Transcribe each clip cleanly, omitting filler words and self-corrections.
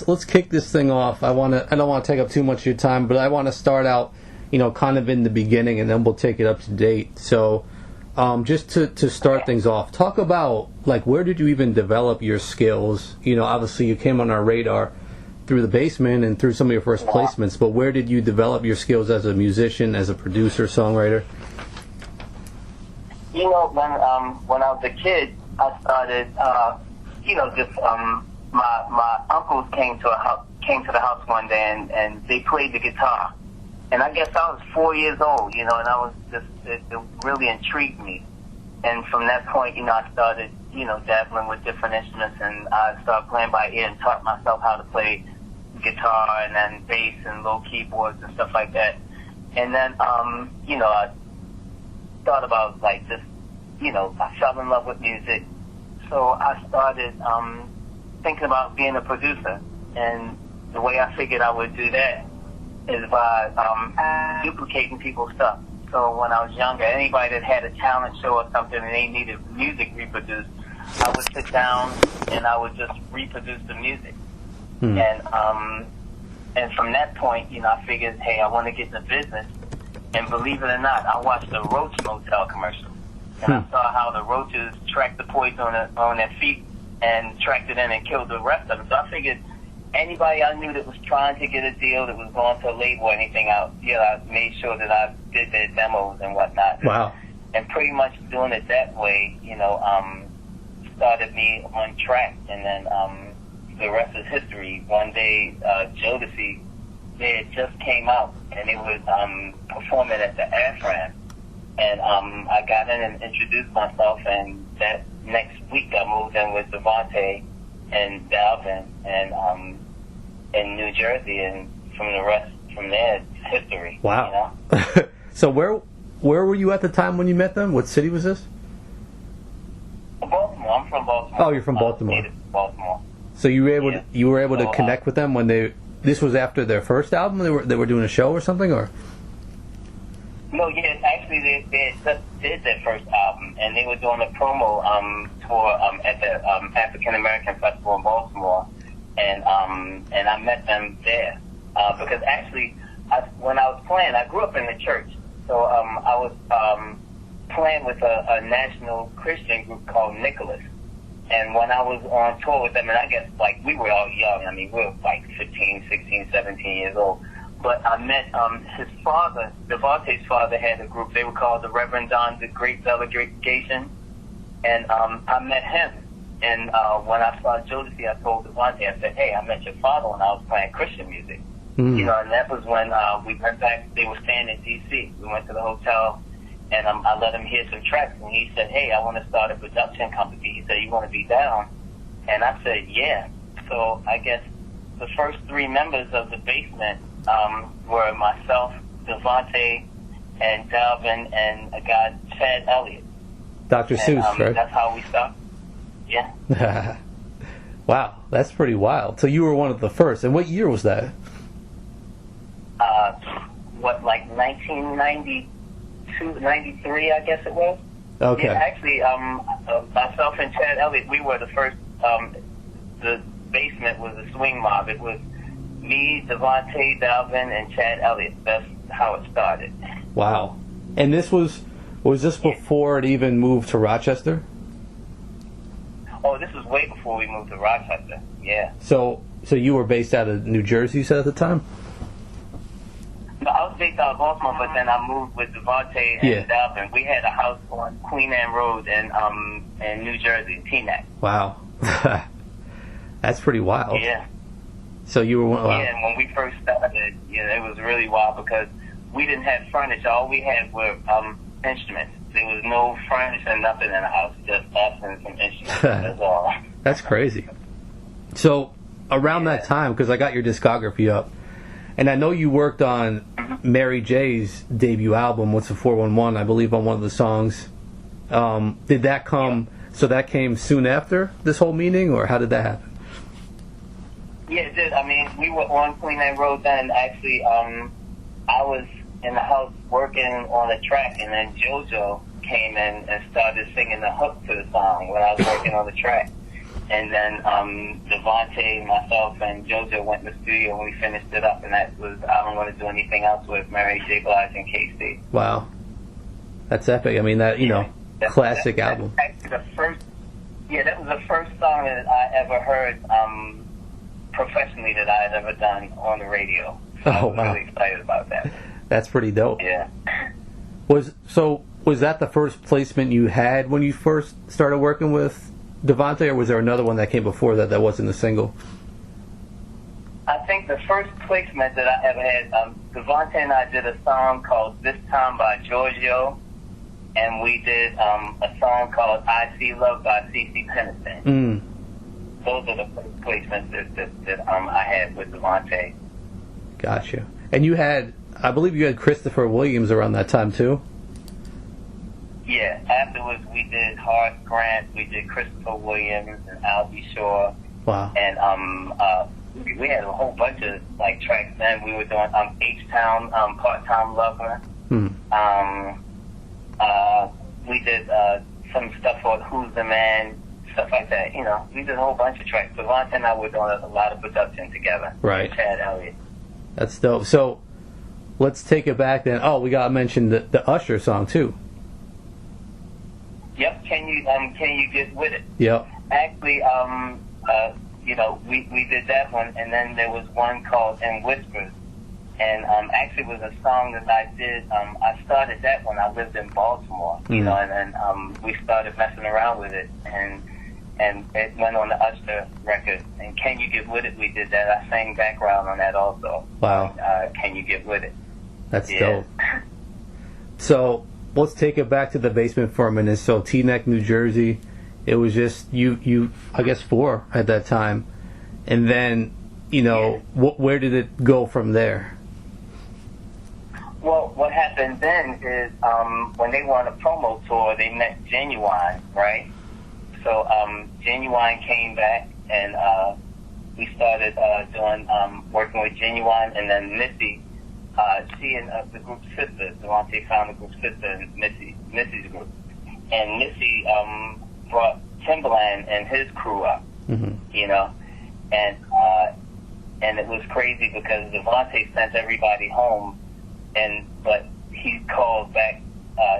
let's kick this thing off. I don't want to take up too much of your time, but I want to start out, kind of in the beginning, and then we'll take it up to date. So, just to start things off, talk about like where did you even develop your skills? Obviously you came on our radar through the Bassment and through some of your first placements, but where did you develop your skills as a musician, as a producer, songwriter? When I was a kid, I started, my uncles came to the house one day and they played the guitar. And I guess I was 4 years old, and I was it really intrigued me. And from that point, I started, dabbling with different instruments, and I started playing by ear and taught myself how to play guitar and then bass and low keyboards and stuff like that. And then, I thought about like just, I fell in love with music. So I started thinking about being a producer. And the way I figured I would do that is by duplicating people's stuff. So when I was younger, anybody that had a talent show or something and they needed music reproduced, I would sit down and I would just reproduce the music. And from that point, I figured, hey, I want to get in the business. And believe it or not, I watched the Roach Motel commercial. And I saw how the roaches tracked the poison on their feet and tracked it in and killed the rest of them. So I figured anybody I knew that was trying to get a deal, that was going to a label or anything out, I made sure that I did their demos and whatnot. Wow. And pretty much doing it that way, started me on track. And then the rest is history. One day, Jodeci, they had just came out and they was performing at the Afram. And I got in and introduced myself, and that next week I moved in with DeVante and Dalvin and in New Jersey, and from there it's history. Wow. So where were you at the time when you met them? What city was this? Baltimore. I'm from Baltimore. Oh, you're from Baltimore. Native Baltimore. So you were able to connect with them when this was after their first album? They were doing a show or something, or? No, yes, actually they just did their first album, and they were doing a promo tour at the African American Festival in Baltimore, and I met them there because actually when I was playing, I grew up in the church, so I was playing with a national Christian group called Nicholas, and when I was on tour with them, and I guess like we were all young, I mean we were like 15, 16, 17 years old. But I met his father. DeVante's father had a group. They were called the Reverend Don the Great Delegation. And I met him. And when I saw Jodeci, I told DeVante, I said, hey, I met your father when I was playing Christian music. And that was when we went back. They were staying in D.C. We went to the hotel, and I let him hear some tracks. And he said, hey, I want to start a production company. He said, you want to be down? And I said, yeah. So I guess the first three members of the Bassment were myself, DeVante, and Dalvin, and a guy, Chad Elliott. Dr. Seuss, right? That's how we started. Yeah. Wow, that's pretty wild. So you were one of the first. And what year was that? Like 1992, 93, I guess it was. Okay. Yeah, actually, myself and Chad Elliott, we were the first. The Bassment was a swing mob. It was me, DeVante, Dalvin, and Chad Elliott. That's how it started. Wow. And this was this before it even moved to Rochester? Oh, this was way before we moved to Rochester. Yeah. So you were based out of New Jersey, you said, at the time? No, I was based out of Baltimore, but then I moved with DeVante and Dalvin. We had a house on Queen Anne Road in New Jersey, Teaneck. Wow. That's pretty wild. Yeah. So you were one. Wow. Yeah, and when we first started, it was really wild because we didn't have furniture. All we had were instruments. There was no furniture, nothing in the house, just us and some instruments. That's all. That's crazy. So around that time, because I got your discography up, and I know you worked on Mary J's debut album, What's a 411, I believe, on one of the songs. Did that come? So that came soon after this whole meeting, or how did that happen? Yeah, it did. I mean, we were on Queen Anne Road then. Actually, I was in the house working on a track, and then JoJo came in and started singing the hook to the song when I was working on the track. And then DeVante, myself, and JoJo went in the studio and we finished it up. And that was I Don't Want to Do Anything Else with Mary J. Blige and KC. Wow. That's epic. I mean, that, classic album. That was the first song that I ever heard professionally that I had ever done on the radio. So I was really excited about that. That's pretty dope. Yeah. Was that the first placement you had when you first started working with DeVante, or was there another one that came before that wasn't a single? I think the first placement that I ever had, DeVante and I did a song called This Time by Giorgio, and we did a song called I See Love by CeCe Peniston. Those are the first placements that I had with DeVante. Gotcha. And I believe you had Christopher Williams around that time too? Yeah, afterwards we did Horace Grant, we did Christopher Williams and Al B. Shore. Wow. And we had a whole bunch of tracks then. We were doing H-Town, Part-Time Lover. We did some stuff for Who's the Man, stuff like that. We did a whole bunch of tracks. DeVante and I were doing a lot of production together. Right. With Chad Elliott. That's dope. So let's take it back then. Oh, we got to mention the Usher song too. Yep. Can you get with it? Yep. Actually, we did that one, and then there was one called In Whispers, and actually it was a song that I did. I started that when I lived in Baltimore, and then we started messing around with it, and it went on the Usher record. And Can You Get With It? We did that. I sang background on that also. Wow. Can You Get With It? That's dope. So let's take it back to the Basement for a minute. So Teaneck, New Jersey. It was just you I guess 4 at that time, and then where did it go from there? Well, what happened then is when they were on a promo tour, they met Ginuwine, right? So Ginuwine came back, and we started doing working with Ginuwine, and then Missy, she and the group Sista, DeVante found the group Sista and Missy's group, and Missy brought Timbaland and his crew up, and it was crazy because DeVante sent everybody home, but he called back.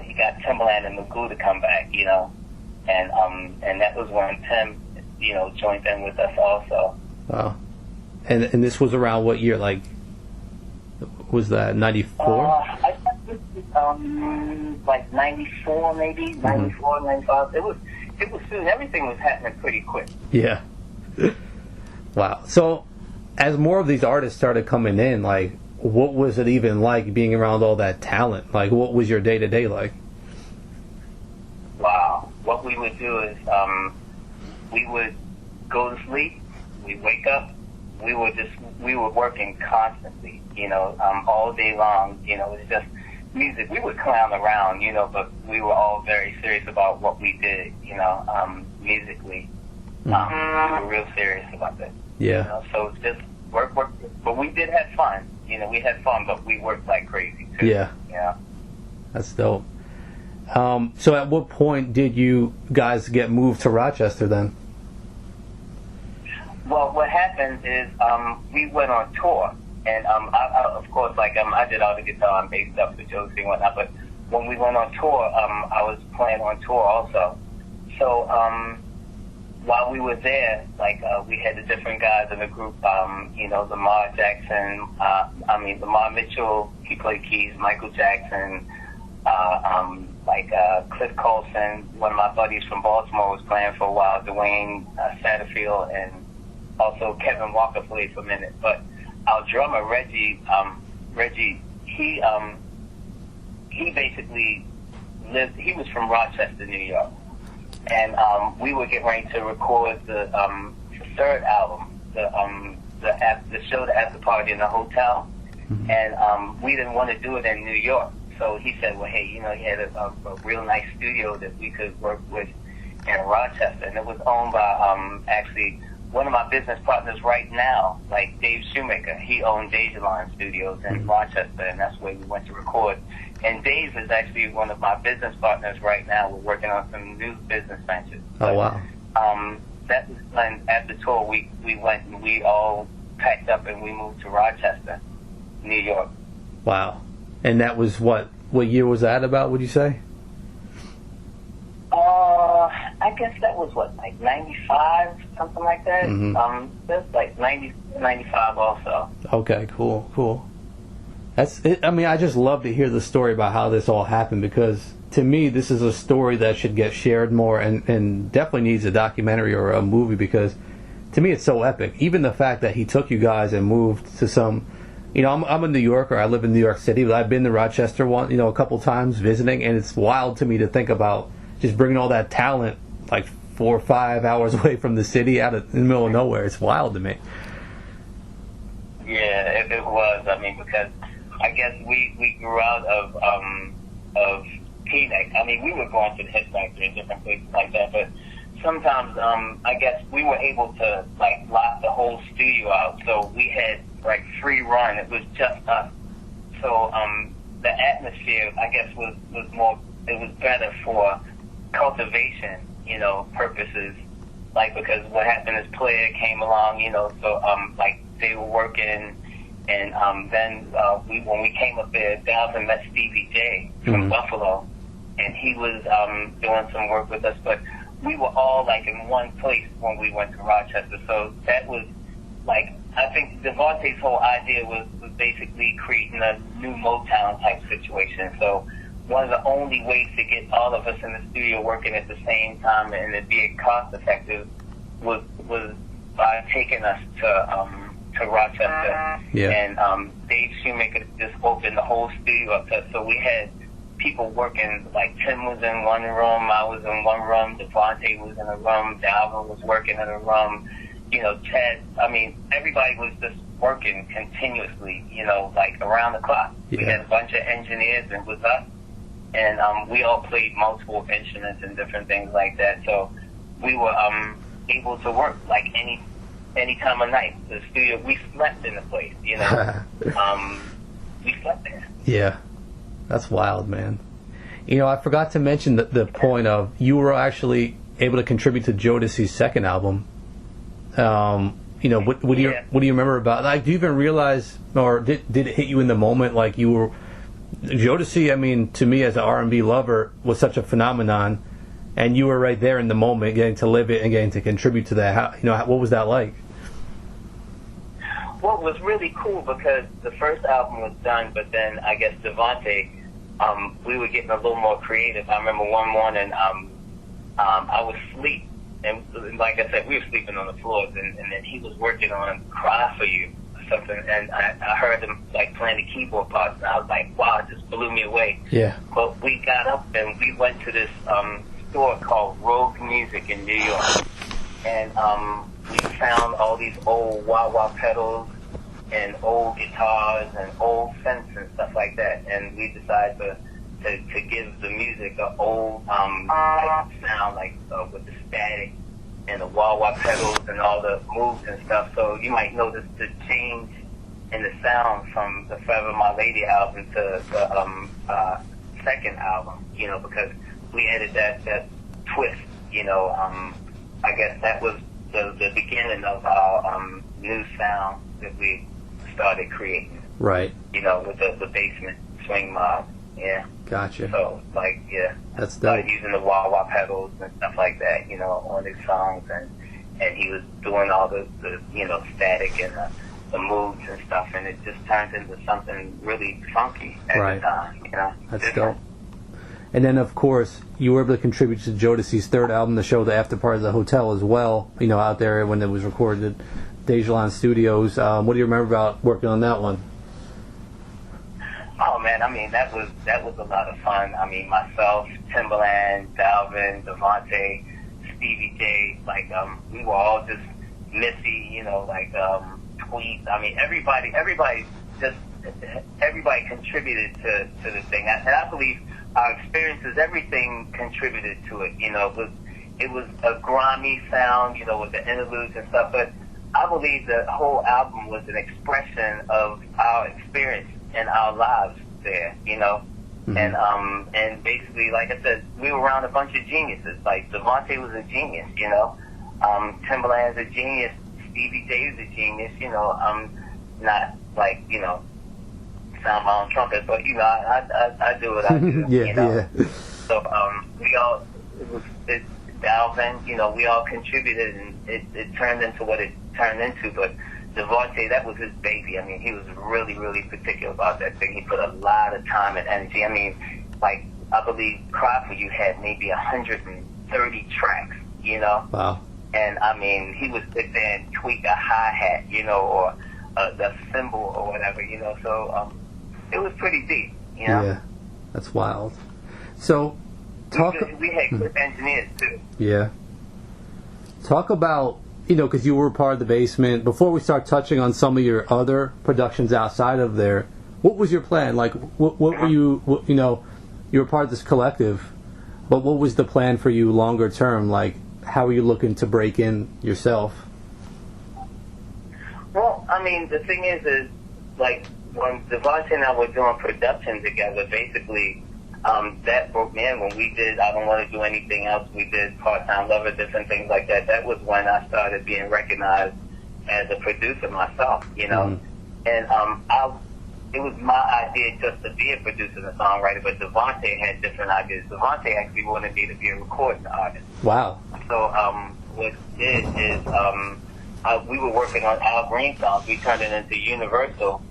He got Timbaland and Magoo to come back, and that was when Tim, joined in with us also. Wow. And this was around what year? Was that 94? I think it was 94 maybe, 94, 95. It was soon. Everything was happening pretty quick. Yeah. Wow. So, as more of these artists started coming in, what was it even like being around all that talent? What was your day-to-day like? Wow. What we would do is we would go to sleep, we'd wake up, we were working constantly, all day long. It was just music. We would clown around, but we were all very serious about what we did, musically. We were real serious about that. Yeah. So it's just work. But we did have fun. We had fun, but we worked like crazy too. Yeah. Yeah. That's dope. So at what point did you guys get moved to Rochester then? Well, what happened is we went on tour. And I, of course, I did all the guitar and bass stuff for Jodeci and whatnot. But when we went on tour, I was playing on tour also. So while we were there, we had the different guys in the group. Lamar Jackson. Lamar Mitchell. He played keys. Michael Jackson. Cliff Colson. One of my buddies from Baltimore was playing for a while. Dwayne Satterfield, and also Kevin Walker played for a minute. But our drummer Reggie, he basically lived. He was from Rochester, New York, and we were getting ready to record the third album, the show, the after party in the hotel, and we didn't want to do it in New York. So he said, well, hey, he had a real nice studio that we could work with in Rochester, and it was owned by actually one of my business partners right now, Dave Shoemaker. He owned Ginuwine Studios in Rochester, and that's where we went to record. And Dave is actually one of my business partners right now. We're working on some new business ventures. Oh, wow. that was when after tour we went and we all packed up and we moved to Rochester, New York. Wow. And that was what year was that about, would you say? I guess that was like 95, something like that. Mm-hmm. That's like 90, 95 also. Okay, cool. That's it. I mean, I just love to hear the story about how this all happened, because to me, this is a story that should get shared more and definitely needs a documentary or a movie, because to me it's so epic. Even the fact that he took you guys and moved to some, I'm a New Yorker. I live in New York City, but I've been to Rochester a couple times visiting, and it's wild to me to think about just bringing all that talent like 4 or 5 hours away from the city out in the middle of nowhere. It's wild to me. Yeah, it was. I mean, because I guess we grew out of Phoenix. I mean, we were going to the Hit Factory and different places like that, but sometimes I guess we were able to like lock the whole studio out, so we had like free run. It was just us. So the atmosphere, I guess, was more. It was better for cultivation, purposes. Like, because what happened is Playa came along, so like they were working, and then when we came up there, Dalvin met Stevie J from Buffalo, and he was doing some work with us, but we were all like in one place when we went to Rochester. So that was like, I think DeVante's whole idea was basically creating a new Motown type situation. So one of the only ways to get all of us in the studio working at the same time and it being cost effective was by taking us to Rochester. Yeah. And Dave Shoemaker just opened the whole studio up to us. So we had people working, like Tim was in one room, I was in one room, DeVante was in a room, Dalvin was working in a room, Chad, I mean, everybody was just working continuously, like around the clock. Yeah. We had a bunch of engineers and with us, and we all played multiple instruments and different things like that. So we were able to work like any time of night. The studio, we slept in the place, we slept there. Yeah. That's wild, man. I forgot to mention the point of you were actually able to contribute to Jodeci's second album. What do you remember about? Like, do you even realize, or did it hit you in the moment? Like, you were Jodeci. I mean, to me as an R&B lover, was such a phenomenon, and you were right there in the moment, getting to live it and getting to contribute to that. What was that like? Well, it was really cool because the first album was done, but then I guess DeVante, we were getting a little more creative. I remember one morning, I was asleep, and like I said, we were sleeping on the floors, and then he was working on "Cry for You" or something, and I heard him like playing the keyboard parts, and I was like, wow, it just blew me away. Yeah. But we got up and we went to this store called Rogue Music in New York, and we found all these old wah-wah pedals and old guitars and old synths and stuff like that, and we decided to give the music an old like sound, like with the static and the wah-wah pedals and all the moves and stuff. So you might notice the change in the sound from the Forever My Lady album to the second album, because we added that twist, I guess that was the beginning of our new sound that we started creating. Right. With the Bassment swing mob. Yeah. Gotcha. So, like, yeah. That's dope. Using the wah-wah pedals and stuff like that, on his songs. And he was doing all the static and the moves and stuff. And it just turned into something really funky at the time, That's different. dope. And then, of course, you were able to contribute to Jodeci's third album, the show, The After Party of the Hotel, as well, out there when it was recorded at Dejalan Studios. What do you remember about working on that one? Oh, man, I mean, that was a lot of fun. I mean, myself, Timbaland, Dalvin, DeVante, Stevie J, like, we were all just Missy, Tweet. I mean, everybody contributed to the thing. And I believe our experiences, everything contributed to it. It was a grimy sound, with the interludes and stuff, but I believe the whole album was an expression of our experience in our lives there, Mm-hmm. And basically, like I said, we were around a bunch of geniuses. Like DeVante was a genius, Timbaland's a genius. Stevie J is a genius. Not like, sound my own trumpet, but, I do what I do. Yeah. So, Dalvin, we all contributed, and it turned into what it turned into, but DeVante, that was his baby. I mean, he was really, really particular about that thing. He put a lot of time and energy. I mean, like, I believe Cry For You had maybe 130 tracks, Wow. And, I mean, he would sit there and tweak a hi-hat, or a cymbal or whatever, so it was pretty deep, Yeah, that's wild. So, we had good engineers, too. Yeah. Talk about, because you were part of the Basement. Before we start touching on some of your other productions outside of there, what was your plan? Like, what were you, you were part of this collective, but what was the plan for you longer term? Like, how are you looking to break in yourself? Well, I mean, the thing is like, when DeVante and I were doing production together, basically, that broke me in when we did I Don't Want to Do Anything Else. We did Part-Time Lover, different things like that. That was when I started being recognized as a producer myself, Mm-hmm. And it was my idea just to be a producer and a songwriter, but DeVante had different ideas. DeVante actually wanted me to be a recording artist. Wow. So what we did is we were working on Al Green songs. We turned it into Universal,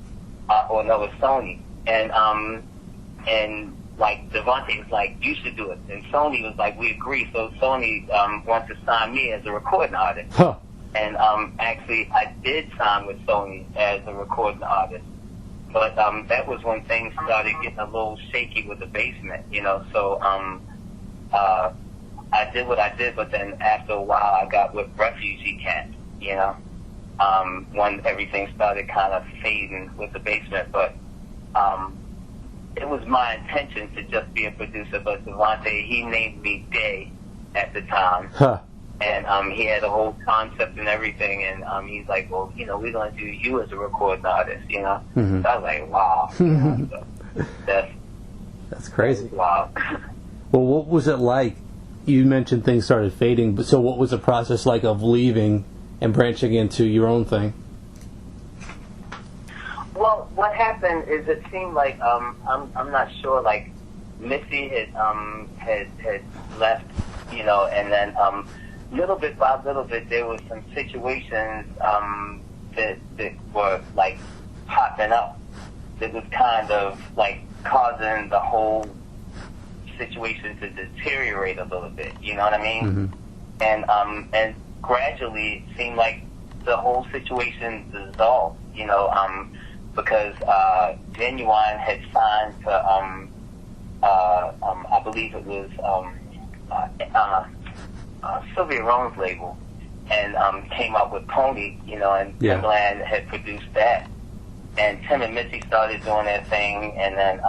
or no, it was Sony. And like, DeVante was like, you should do it. And Sony was like, we agree. So Sony wanted to sign me as a recording artist. Huh. And actually, I did sign with Sony as a recording artist. But that was when things started getting a little shaky with the Basement, So I did what I did, but then after a while, I got with refugee camp, when everything started kind of fading with the Basement. But it was my intention to just be a producer, but DeVante, he named me Day at the time. Huh. And he had a whole concept and everything, and he's like, well, we're going to do you as a recording artist, Mm-hmm. So I was like, wow. So that's crazy. Wow. Well, what was it like? You mentioned things started fading, but so what was the process like of leaving and branching into your own thing? Well, what happened is it seemed like I'm not sure, like Missy had left, and then little bit by little bit there was some situations that were like popping up that was kind of like causing the whole situation to deteriorate a little bit. You know what I mean? Mm-hmm. And gradually it seemed like the whole situation dissolved. Because Ginuwine had signed to I believe it was Sylvia Rome's label, and came up with Pony, and Timbaland had produced that, and Tim and Missy started doing their thing, and then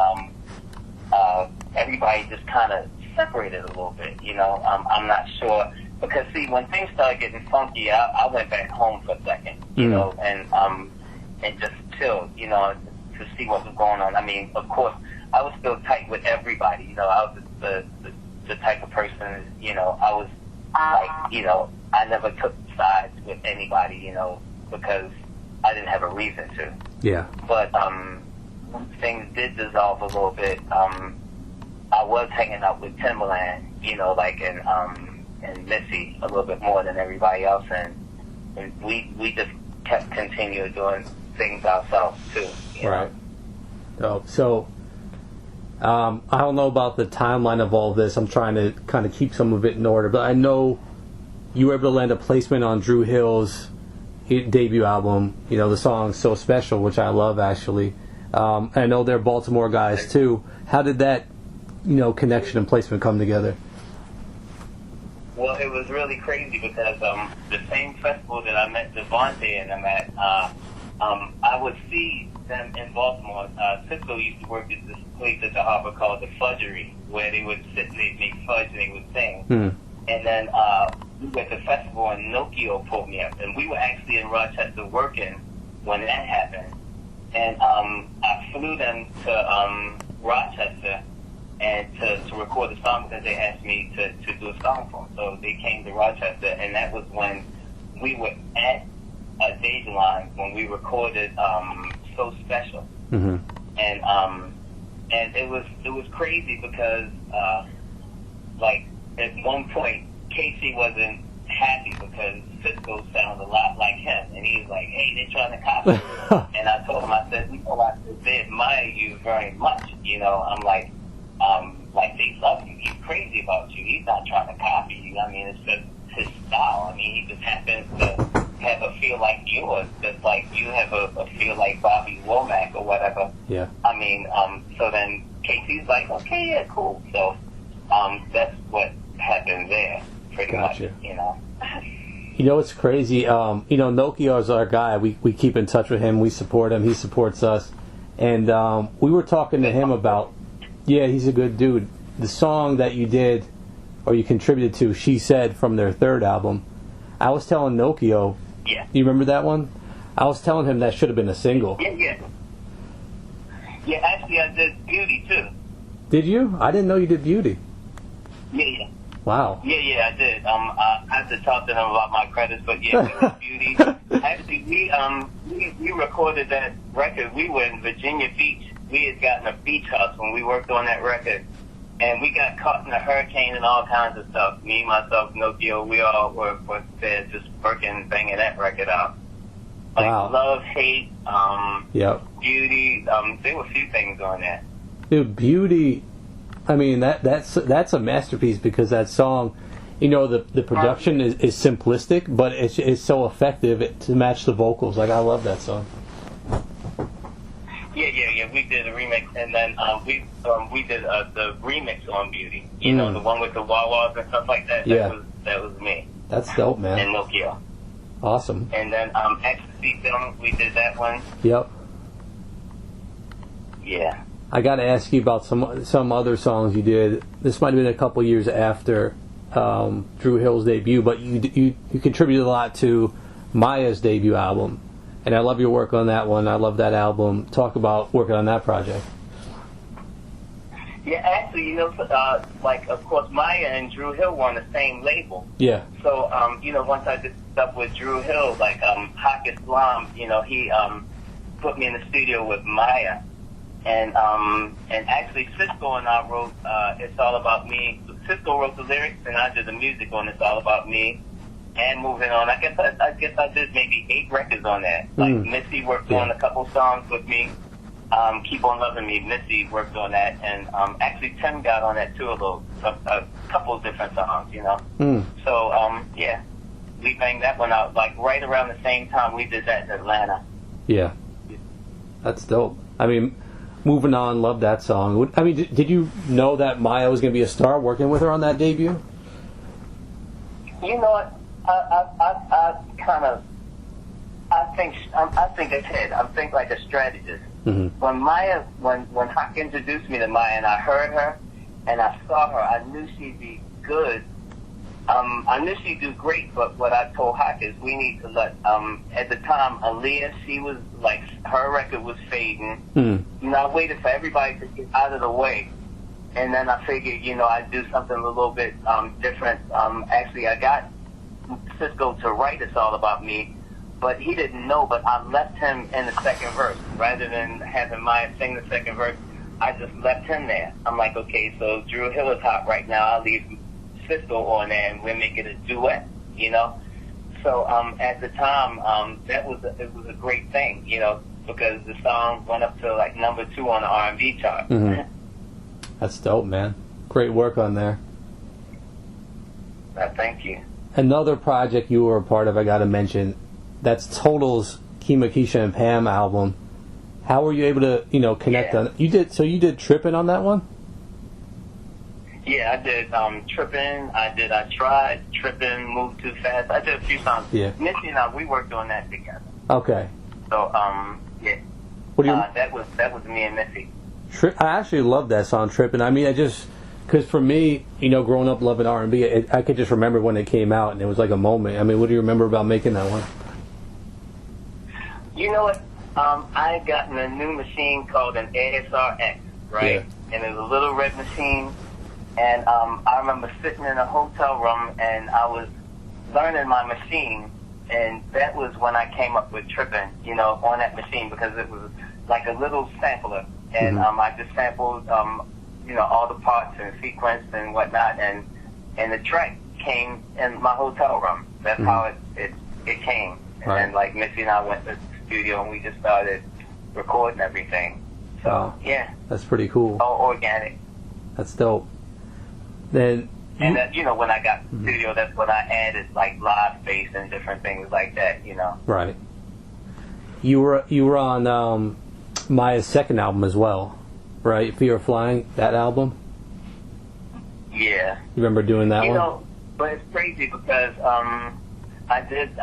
everybody just kind of separated a little bit. I'm not sure, because see, when things started getting funky, I went back home for a second, and just chilled, to see what was going on. I mean, of course, I was still tight with everybody. I was the type of person, I was like, I never took sides with anybody, because I didn't have a reason to. Yeah. But things did dissolve a little bit. I was hanging out with Timbaland, and Missy a little bit more than everybody else, and we just kept continuing doing things ourselves too. Right. Oh, so I don't know about the timeline of all this. I'm trying to kind of keep some of it in order, but I know you were able to land a placement on Dru Hill's debut album. The song "So Special," which I love actually. I know they're Baltimore guys too. How did that, connection and placement come together? Well, it was really crazy because the same festival that I met DeVante and them at, I would see them in Baltimore. Cisco used to work at this place at the harbor called the Fudgery, where they would sit and they'd make fudge and they would sing. And then we were at the festival and Nokia pulled me up, and we were actually in Rochester working when that happened. And I flew them to Rochester, and to record the song because they asked me to do a song for them. So they came to Rochester, and that was when we were at Ginuwine when we recorded So Special. Mm-hmm. And it was crazy because like at one point Casey wasn't happy because Cisco sounds a lot like him, and he was like, "Hey, they're trying to copy you." And I told him, I said, they admire you very much. I'm like they love you. He's crazy about you. He's not trying to copy you. I mean, it's just his style. I mean, he just happens to have a feel like yours, just like you have a feel like Bobby Womack or whatever. Yeah. I mean, so then Casey's like, okay, yeah, cool. So, that's what happened there, pretty much. It's crazy. Nokia is our guy. We keep in touch with him. We support him. He supports us. And we were talking to him about, he's a good dude. The song that you did, or you contributed to, She Said, from their third album, I was telling Nokia, yeah. You remember that one? I was telling him that should have been a single. Yeah. Yeah, actually I did Beauty, too. Did you? I didn't know you did Beauty. Yeah. Wow. Yeah, I did. I have to talk to him about my credits, but yeah, we did Beauty. Actually, we recorded that record. We were in Virginia Beach. We had gotten a beach house when we worked on that record. And we got caught in a hurricane and all kinds of stuff. Me, myself, Nokia, we all were there just working, banging that record out. Like Love, Hate, Beauty. There were a few things on there. Dude, Beauty. I mean, that's a masterpiece because that song, the production is simplistic, but it's so effective to match the vocals. Like, I love that song. Yeah. We did a remix, and then we did the remix on Beauty. The one with the wah-wahs and stuff like that. That was me. That's dope, man. And Nokia. Awesome. And then Ecstasy Film, we did that one. Yep. Yeah. I got to ask you about some other songs you did. This might have been a couple years after Dru Hill's debut, but you contributed a lot to Maya's debut album. And I love your work on that one. I love that album. Talk about working on that project. Yeah, actually, of course, Maya and Dru Hill were on the same label. Yeah. So, once I did stuff with Dru Hill, Haq Islam, he put me in the studio with Maya. And actually, Cisco and I wrote It's All About Me. Cisco wrote the lyrics, and I did the music on It's All About Me. And moving on, I guess I did maybe 8 records on that. Like Missy worked on a couple songs with me. Keep on Loving Me, Missy worked on that, and actually Tim got on that too a couple of different songs, So we banged that one out like right around the same time we did that in Atlanta. Yeah, that's dope. I mean, moving on, love that song. I mean, did you know that Maya was going to be a star working with her on that debut? You know what? I think ahead. I think like a strategist. Mm-hmm. When Haq introduced me to Maya and I heard her and I saw her, I knew she'd be good. I knew she'd do great, but what I told Haq is we need to let, at the time, Aaliyah, she was like, her record was fading. Mm-hmm. I waited for everybody to get out of the way. And then I figured, I'd do something a little bit different. Actually, I got Cisco to write It's All About Me, but he didn't know, but I left him in the second verse. Rather than having Maya sing the second verse, I just left him there. I'm like, okay, so Dru Hill is hot right now. I'll leave Cisco on there and we'll make it a duet, So at the time, it was a great thing, because the song went up to like number 2 on the R&B chart. Mm-hmm. That's dope, man. Great work on there. Thank you. Another project you were a part of, I got to mention, that's Total's Kima, Keisha, and Pam album. How were you able to, connect on it? You did Trippin' on that one? Yeah, I did Trippin'. I tried Trippin', Move Too Fast. I did a few songs. Yeah. Missy and I, we worked on that together. Okay. So, yeah. What do you? That was me and Missy. I actually love that song, Trippin'. I mean, because for me, growing up loving R&B, I could just remember when it came out, and it was like a moment. I mean, what do you remember about making that one? You know what? I had gotten a new machine called an ASRX, right? and it was a little red machine. And I remember sitting in a hotel room, and I was learning my machine, and that was when I came up with tripping, you know, on that machine, because it was like a little sampler, and I just sampled, you know, all the parts and sequence and whatnot, and the track came in my hotel room. That's how it came. And then, like, Missy and I went to the studio, and we just started recording everything. So, yeah. That's pretty cool. All organic. That's dope. Then, and you know, when I got to the studio, that's when I added like live space and different things like that. You know. Right. You were on Maya's second album as well, right? Fear of Flying, that album. Yeah. You remember doing that one? You know, but it's crazy because I did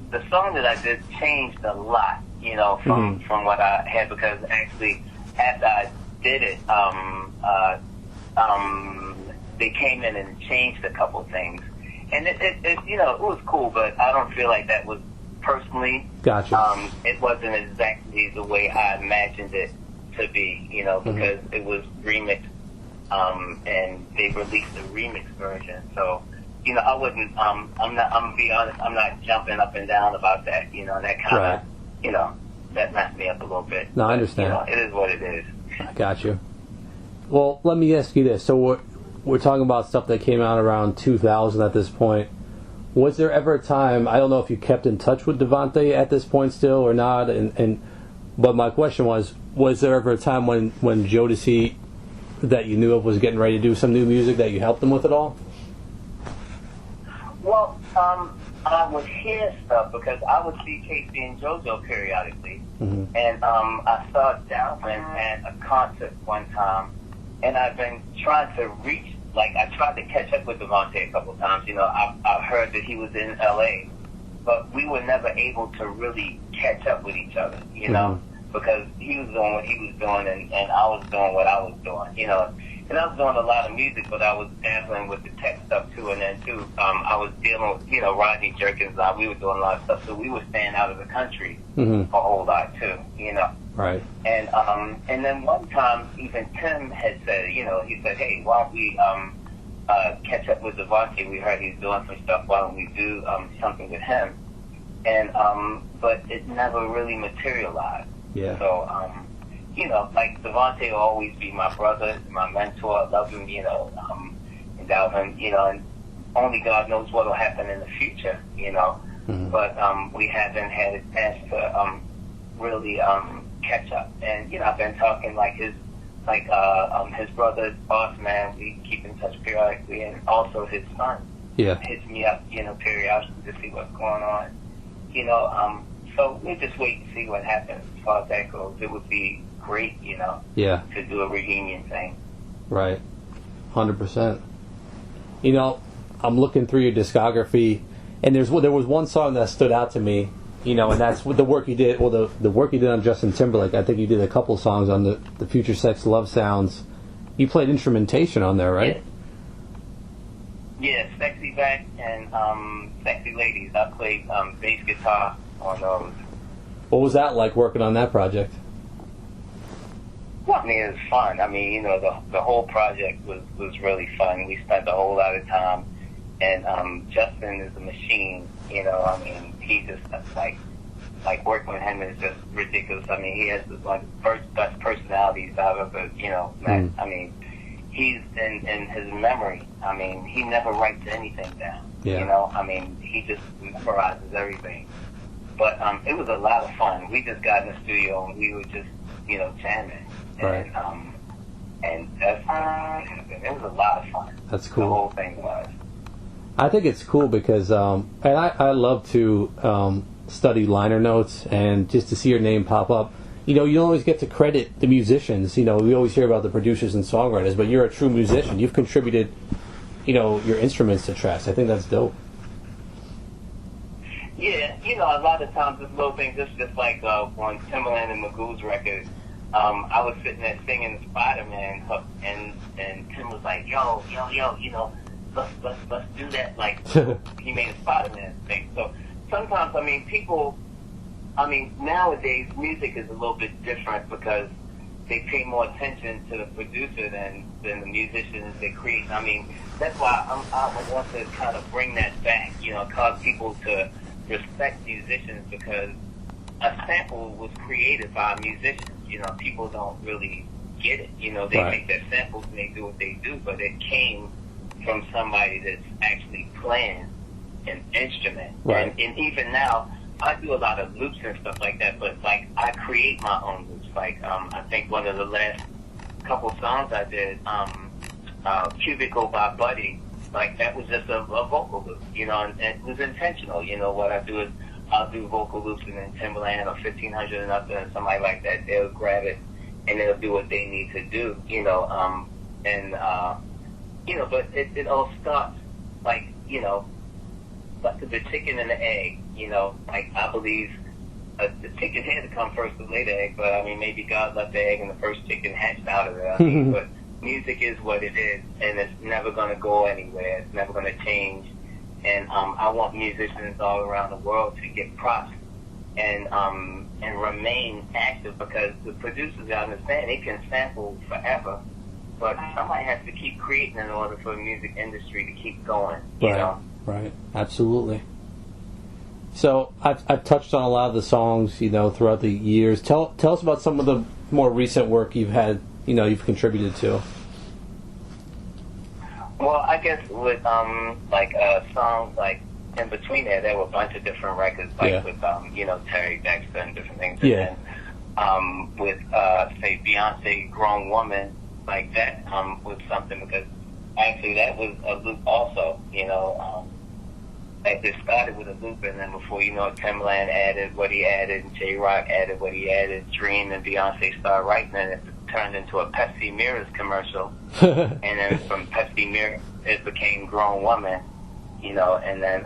the song that I did changed a lot. You know, from what I had, because actually after I did it, they came in and changed a couple things, and it you know, it was cool, but I don't feel like that was personally. Gotcha. It wasn't exactly the way I imagined it to be, you know, because it was remixed, and they released the remix version. So, you know, I wouldn't. I'm gonna be honest. I'm not jumping up and down about that. You know, that kind of, you know, that messed me up a little bit. No, I understand. You know, it is what it is. I got you. Well, let me ask you this. So we're talking about stuff that came out around 2000 at this point. Was there ever a time, I don't know if you kept in touch with DeVante at this point still or not, but my question was there ever a time when Jodeci that you knew of was getting ready to do some new music that you helped them with at all? Well, I would hear stuff because I would see Casey and JoJo periodically. And I saw Dalvin at a concert one time, and I've been trying to reach, like, I tried to catch up with DeVante a couple of times. You know, I heard that he was in L.A., but we were never able to really catch up with each other, you know, because he was doing what he was doing, and I was doing what I was doing, you know. And I was doing a lot of music, but I was dabbling with the tech stuff, too. And then, too, I was dealing with, you know, Rodney Jerkins. We were doing a lot of stuff, so we were staying out of the country a whole lot, too, you know. Right. And then one time, even Tim had said, you know, he said, hey, why don't we catch up with DeVante? We heard he's doing some stuff. Why don't we do something with him? And but it never really materialized. Yeah. So, you know, like, DeVante will always be my brother, my mentor. I love him, you know, and Dalvin, you know, and only God knows what will happen in the future, you know. But we haven't had a chance to really catch up. And, you know, I've been talking, like, his brother, Bassment, we keep in touch periodically, and also his son hits me up, you know, periodically to see what's going on, you know. So we'll just wait and see what happens as far as that goes. It would be great, you know, to do a reunion thing. Right. 100%. You know, I'm looking through your discography, and there was one song that stood out to me, you know, and that's the work you did, well, the work you did on Justin Timberlake. I think you did a couple songs on the Future Sex Love Sounds. You played instrumentation on there, right? Yeah, Sexy Back and Sexy Ladies. I played bass guitar on those. What was that like, working on that project? Well, I mean, it was fun. I mean, you know, the whole project was really fun. We spent a whole lot of time, and Justin is a machine. You know, I mean, he just like working with him is just ridiculous. I mean, he has one of the best personalities I've ever, you know, met. I mean, he's in his memory. I mean, he never writes anything down. You know, I mean, he just memorizes everything. But it was a lot of fun. We just got in the studio and we were just, you know, jamming. Right. And that's what happened. It was a lot of fun. That's cool. The whole thing was. I think it's cool because, and I love to study liner notes and just to see your name pop up. You know, you don't always get to credit the musicians. You know, we always hear about the producers and songwriters, but you're a true musician. You've contributed, you know, your instruments to tracks. I think that's dope. Yeah, you know, a lot of times it's little things. It's just like on Timberland and Magoo's record, I was sitting there singing Spider-Man hook, and Tim was like, yo, you know, let's do that. Like, he made a Spider-Man thing. So sometimes, I mean, nowadays music is a little bit different because they pay more attention to the producer than the musicians that create. I mean, that's why I want to kind of bring that back, you know, cause people to respect musicians, because a sample was created by musicians. You know, people don't really get it. You know, they make their samples and they do what they do, but it came from somebody that's actually playing an instrument. Right. And even now, I do a lot of loops and stuff like that, but like I create my own loops. Like I think one of the last couple songs I did, Cubicle by Buddy, like that was just a vocal loop, you know, and it was intentional. You know, what I do is I'll do vocal loops, and then Timberland or 1500 and up and somebody like that, they'll grab it and they'll do what they need to do, you know, you know, but it all starts like, you know, like the chicken and the egg, you know, like I believe the chicken had to come first to lay the egg, but I mean, maybe God left the egg and the first chicken hatched out of it. I mean, but music is what it is, and it's never going to go anywhere. It's never going to change. And I want musicians all around the world to get props and remain active, because the producers, I understand, they can sample forever, but somebody has to keep creating in order for the music industry to keep going, you know? Right, absolutely. So I've touched on a lot of the songs, you know, throughout the years. Tell us about some of the more recent work you've had, you know, you've contributed to. Well, I guess with like songs like in between there were a bunch of different records, like with you know, Terry Dexter and different things. Yeah. And then with say Beyonce, Grown Woman, like that was something, because actually that was a loop also, you know. Like it started with a loop, and then before you know it, Timbaland added what he added, and J-Rock added what he added, Dream and Beyonce started writing, and it turned into a Pepsi Mirrors commercial. And then from Pepsi Mirrors, it became Grown Woman, you know. And then,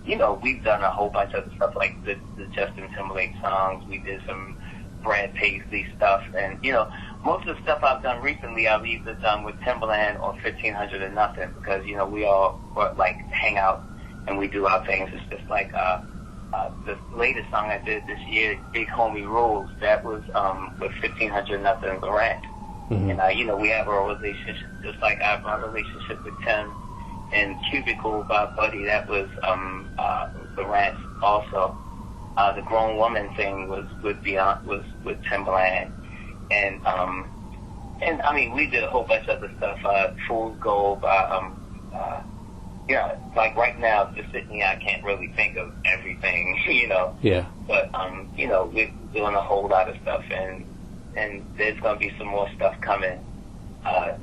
you know, we've done a whole bunch of stuff, like the Justin Timberlake songs. We did some Brad Paisley stuff, and, you know, most of the stuff I've done recently, I've either done with Timberland or 1500 and nothing, because, you know, we all like hang out and we do our things. It's just like the latest song I did this year, Big Homie Rules, that was with 1500 nothing and Laurent. Mm-hmm. And you know, we have a relationship just like I have my relationship with Tim. And Cubicle by Buddy, that was Laurent also. The Grown Woman thing was with Timbaland. And I mean, we did a whole bunch of other stuff. Fool's Gold by you know, like right now, just sitting here, I can't really think of everything, you know. Yeah. But you know, we're doing a whole lot of stuff, and there's gonna be some more stuff coming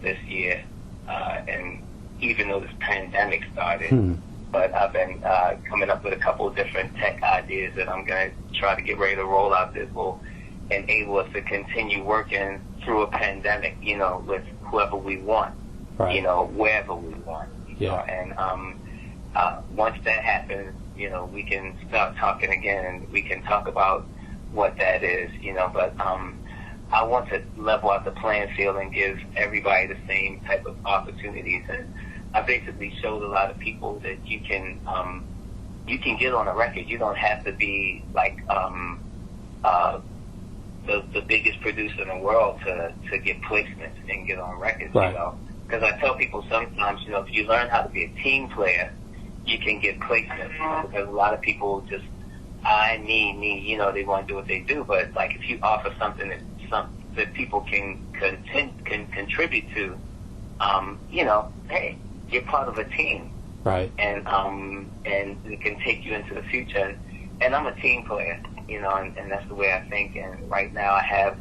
this year. And even though this pandemic started, but I've been coming up with a couple of different tech ideas that I'm gonna try to get ready to roll out that will enable us to continue working through a pandemic, you know, with whoever we want, you know, wherever we want. Yeah. And once that happens, you know, we can start talking again, and we can talk about what that is, you know. But I want to level out the playing field and give everybody the same type of opportunities. And I basically showed a lot of people that you can get on a record. You don't have to be like the biggest producer in the world to get placements and get on records, you know. Because I tell people sometimes, you know, if you learn how to be a team player, you can get placements. Because a lot of people just, me, you know, they want to do what they do. But like, if you offer something that people can contribute to, you know, hey, you're part of a team, right? And it can take you into the future. And I'm a team player, you know, and that's the way I think. And right now, I have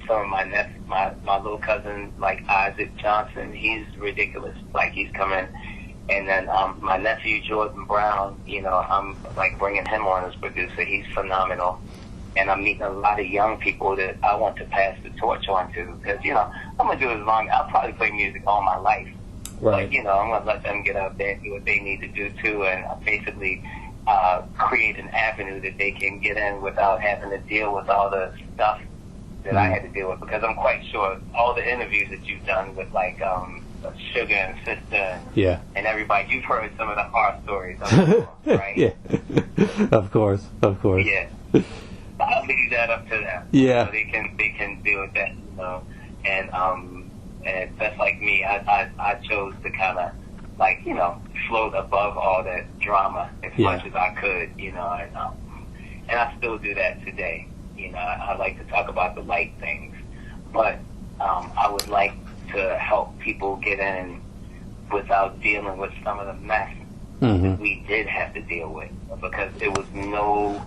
some of my little cousin, like Isaac Johnson, he's ridiculous. Like, he's coming. And then my nephew, Jordan Brown, you know, I'm like bringing him on as producer. He's phenomenal. And I'm meeting a lot of young people that I want to pass the torch on to. Because, you know, I'm going to do as long, I'll probably play music all my life. Right. But, you know, I'm going to let them get out there and do what they need to do too. And basically create an avenue that they can get in without having to deal with all the stuff that I had to deal with, because I'm quite sure all the interviews that you've done with like Sugah and Sista and everybody, you've heard some of the horror stories, right? Yeah, of course. Yeah. I'll leave that up to them. Yeah. So they can deal with that, and that's like me. I chose to kind of float above all that drama as much as I could, and I still do that today. I like to talk about the light things, but I would like to help people get in without dealing with some of the mess that we did have to deal with, because it was no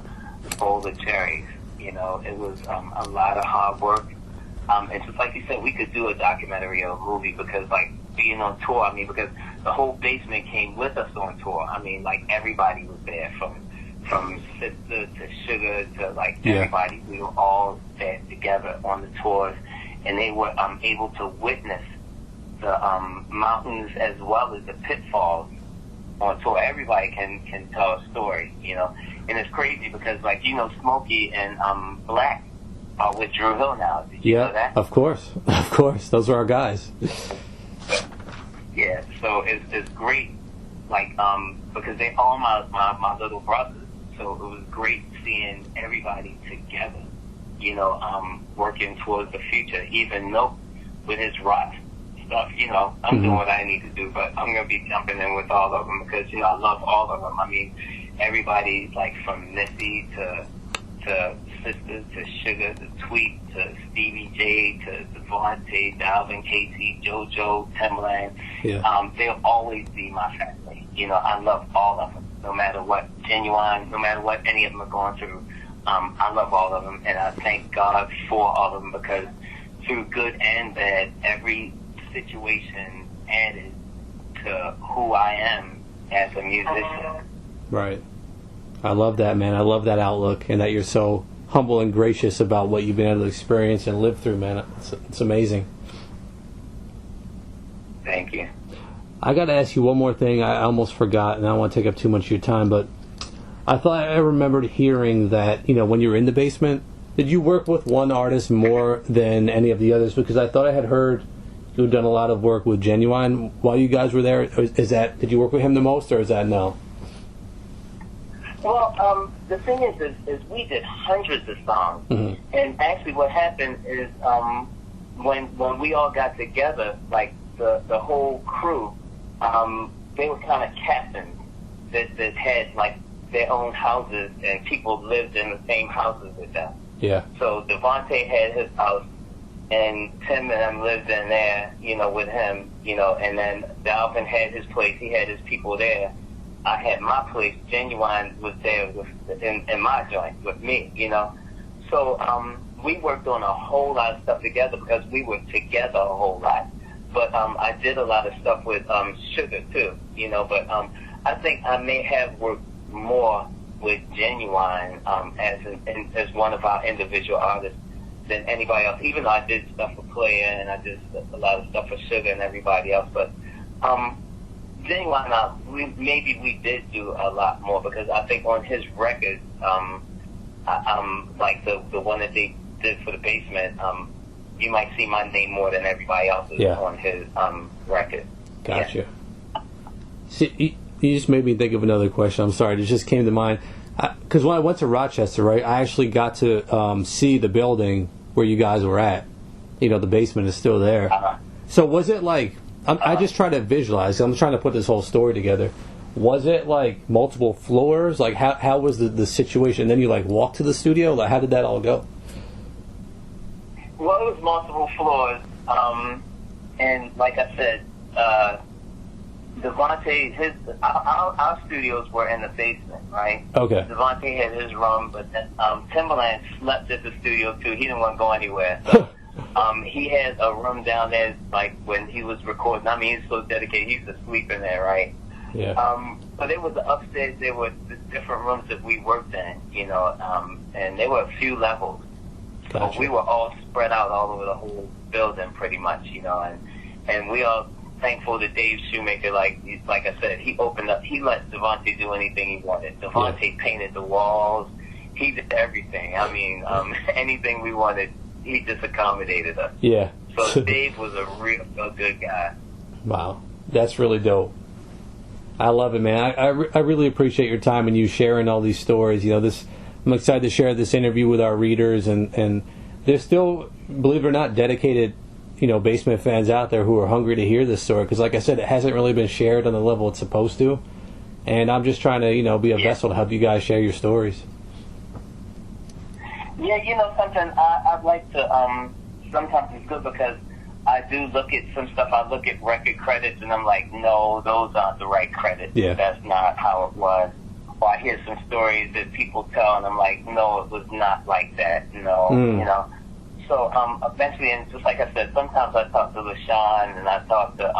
bowl of cherries. It was a lot of hard work. And just like you said, we could do a documentary or a movie, because being on tour, because the whole Basement came with us on tour. Everybody was there, from Sista to Sugah to everybody. We were all there together on the tours, and they were able to witness the mountains as well as the pitfalls on tour. Everybody can tell a story, and it's crazy because Smokey and Black are with Dru Hill now. Did you know that? Of course, those are our guys. Yeah, so it's great, because they all my little brothers. So it was great seeing everybody together, working towards the future. Even though with his rock stuff, I'm doing what I need to do, but I'm gonna be jumping in with all of them because I love all of them. Everybody from Missy to Sista to Sugah to Tweet to Stevie J to DeVante, Dalvin, Casey, JoJo, Timberland. Yeah. They'll always be my family. I love all of them, no matter what. Ginuwine, no matter what any of them are going through. I love all of them, and I thank God for all of them, because through good and bad, every situation added to who I am as a musician. Right. I love that, man. I love that outlook, and that you're so humble and gracious about what you've been able to experience and live through, man. It's amazing. Thank you. I got to ask you one more thing. I almost forgot, and I don't want to take up too much of your time, but I remembered hearing that, when you were in the Basement, did you work with one artist more than any of the others? Because I thought I had heard you had done a lot of work with Ginuwine while you guys were there. Did you work with him the most, or is that no? Well, the thing is we did hundreds of songs, and actually what happened is when we all got together, the whole crew, they were kind of captains that had their own houses, and people lived in the same houses with them. Yeah. So DeVante had his house, and Tim and them lived in there, with him, and then Dalvin had his place. He had his people there. I had my place. Ginuwine was there in my joint with me, So we worked on a whole lot of stuff together because we were together a whole lot. But I did a lot of stuff with Sugah too, But I think I may have worked more with Ginuwine as one of our individual artists than anybody else. Even though I did stuff for Playa and I did a lot of stuff for Sugah and everybody else, but Ginuwine, we did do a lot more, because I think on his record, the one that they did for the Basement, you might see my name more than everybody else's on his record. Gotcha. Yeah. See, you just made me think of another question. I'm sorry, it just came to mind. Because when I went to Rochester, right, I actually got to see the building where you guys were at. The Basement is still there. So was it I just try to visualize. I'm trying to put this whole story together. Was it multiple floors? How was the situation? And then you walk to the studio? How did that all go? Well, it was multiple floors. And like I said, DeVante, our studios were in the basement, right? Okay. DeVante had his room, but then Timbaland slept at the studio too. He didn't want to go anywhere. So he had a room down there, when he was recording. He's so dedicated. He used to sleep in there, right? Yeah. But it was upstairs. There were the different rooms that we worked in, and there were a few levels. Gotcha. So we were all spread out all over the whole building, pretty much, and we are thankful to Dave Shoemaker. Like I said, he opened up. He let DeVante do anything he wanted. DeVante painted the walls. He did everything. Anything we wanted, he just accommodated us. Yeah. So Dave was a real good guy. Wow, that's really dope. I love it, man. I really appreciate your time and you sharing all these stories. This I'm excited to share this interview with our readers, and there's still, believe it or not, dedicated, Bassment fans out there who are hungry to hear this story, because like I said, it hasn't really been shared on the level it's supposed to, and I'm just trying to, be a vessel to help you guys share your stories. Yeah, something I'd like to, sometimes it's good because I do look at some stuff, I look at record credits, and I'm like, no, those aren't the right credits. Yeah. That's not how it was. Or I hear some stories that people tell, and I'm like, no, it was not like that. No, So eventually, and just like I said, sometimes I talk to LaShawn, and I talk to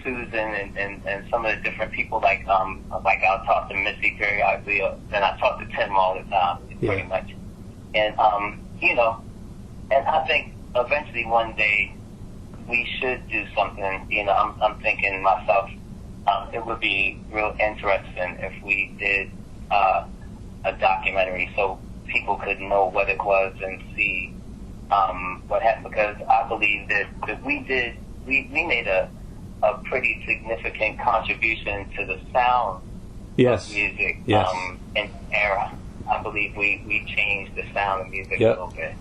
Susan, and some of the different people. Like I'll talk to Missy periodically, and I talk to Tim all the time, pretty much. And and I think eventually one day we should do something. I'm thinking myself. It would be real interesting if we did a documentary so people could know what it was and see what happened. Because I believe that we made a pretty significant contribution to the sound of music in era. I believe we changed the sound of music a little bit,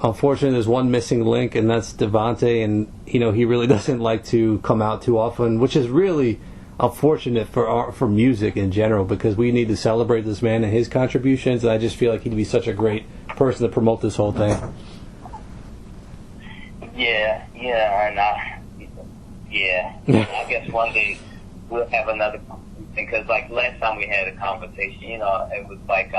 Unfortunately, there's one missing link, and that's DeVante, and he really doesn't like to come out too often, which is really unfortunate for music in general, because we need to celebrate this man and his contributions, and I just feel like he'd be such a great person to promote this whole thing. I guess one day we'll have another, because like last time we had a conversation, it was like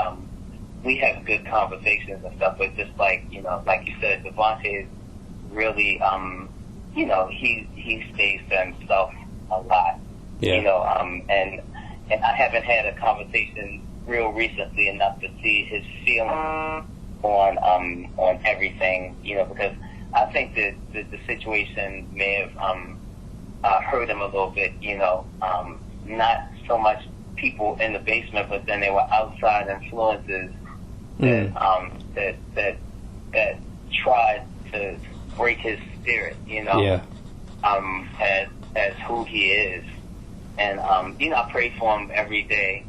we have good conversations and stuff, but just like, like you said, DeVante is really, he stays to himself a lot, and I haven't had a conversation real recently enough to see his feelings on everything, because I think that the situation may have hurt him a little bit, not so much people in the basement, but then there were outside influences that tried to break his spirit, as who he is. And, I pray for him every day.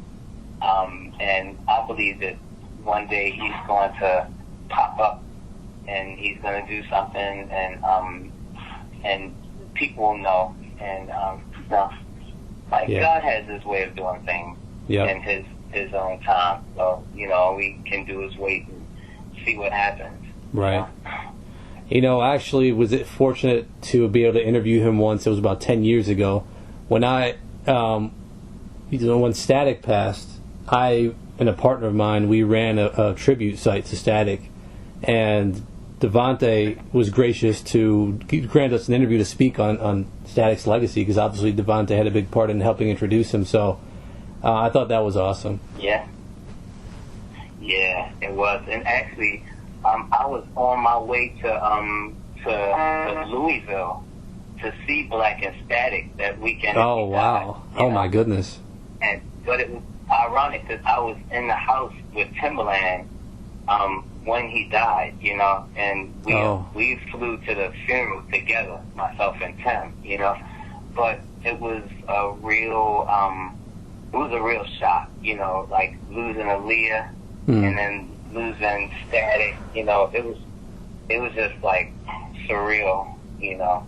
And I believe that one day he's going to pop up and he's going to do something, and people will know. And, God has his way of doing things in his own time. So, all we can do is wait and see what happens. Right. I actually was fortunate to be able to interview him once. It was about 10 years ago. When when Static passed, I and a partner of mine, we ran a tribute site to Static, and DeVante was gracious to grant us an interview to speak on Static's legacy, because obviously DeVante had a big part in helping introduce him. So I thought that was awesome. Yeah, it was. And actually, I was on my way to Louisville to see Black and Static that weekend. Oh, wow. My goodness. But it was ironic because I was in the house with Timbaland when he died, and we flew to the funeral together, myself and Tim, But it was a real shock, like losing Aaliyah and then losing Static, it was just like surreal,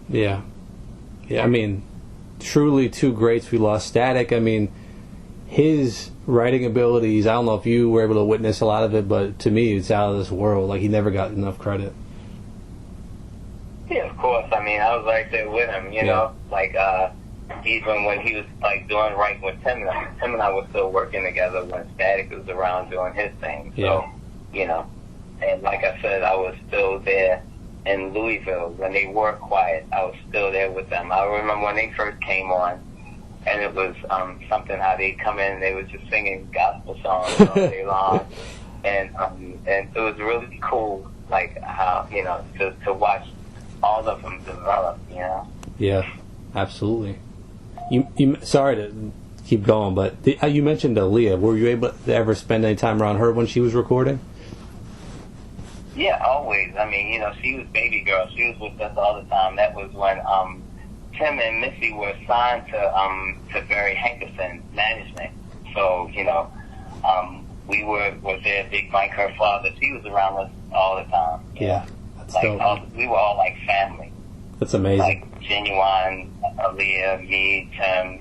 Yeah, I mean, truly two greats we lost. Static, I mean, his writing abilities, I don't know if you were able to witness a lot of it, but to me it's out of this world. Like, he never got enough credit. Yeah, of course. I mean, I was right there with him, like even when he was like doing writing with Tim and I were still working together when Static was around doing his thing. So, and like I said, I was still there in Louisville when they were quiet. I was still there with them. I remember when they first came on, and it was something how they come in and they were just singing gospel songs all day long, and it was really cool, like how to watch all of them develop. Yeah, absolutely. You sorry to keep going, but you mentioned Aaliyah. Were you able to ever spend any time around her when she was recording? Yeah, always. I mean, she was baby girl. She was with us all the time. That was when Tim and Missy were signed to Barry Hankerson management. So, we were there. Big Mike, her father, he was around us all the time. Yeah, that's dope. We were all like family. That's amazing. Like Ginuwine, Aaliyah, me, Tim.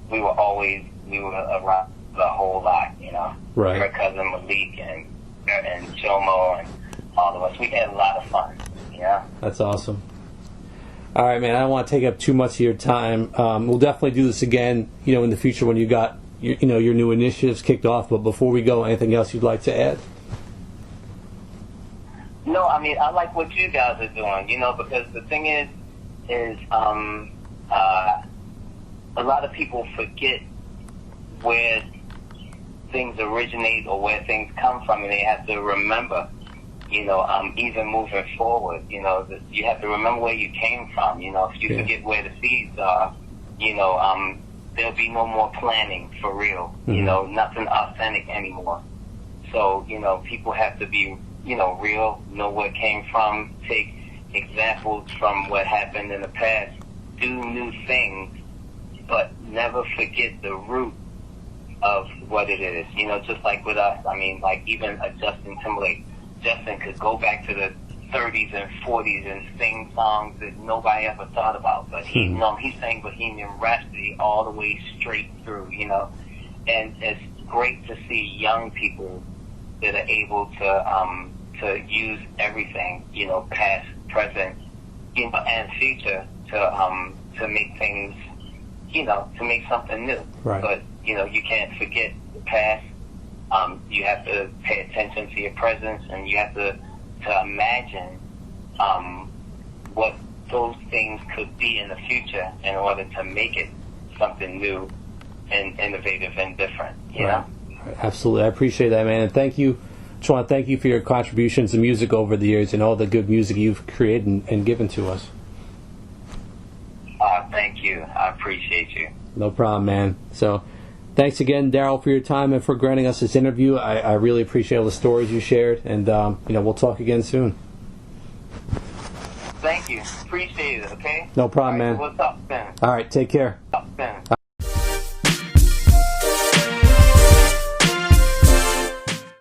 We were around the whole lot. Right. Her cousin Malik and Jomo and all of us. We had a lot of fun. Yeah. That's awesome. All right, man. I don't want to take up too much of your time. We'll definitely do this again, in the future when you got your new initiatives kicked off. But before we go, anything else you'd like to add? No, I mean, I like what you guys are doing, because the thing is a lot of people forget where things originate or where things come from, and they have to remember, even moving forward, you have to remember where you came from. If you forget where the seeds are, there'll be no more planning for real, nothing authentic anymore. So, people have to be, real, know where it came from, take examples from what happened in the past, do new things, but never forget the root of what it is. Just like with us, I mean, like even a Justin Timberlake. Justin could go back to the 30s and 40s and sing songs that nobody ever thought about, but he sang Bohemian Rhapsody all the way straight through, and it's great to see young people that are able to use everything, past, present, and future to make things, to make something new. Right. But you can't forget the past. You have to pay attention to your presence, and you have to imagine what those things could be in the future in order to make it something new and innovative and different. You know? Absolutely, I appreciate that, man, and thank you. Just want to thank you for your contributions to music over the years and all the good music you've created and given to us. Thank you. I appreciate you. No problem, man. So, thanks again, Darryl, for your time and for granting us this interview. I really appreciate all the stories you shared, and we'll talk again soon. Thank you. Appreciate it. Okay. No problem, man. We'll talk soon. All right. Take care. Talk soon.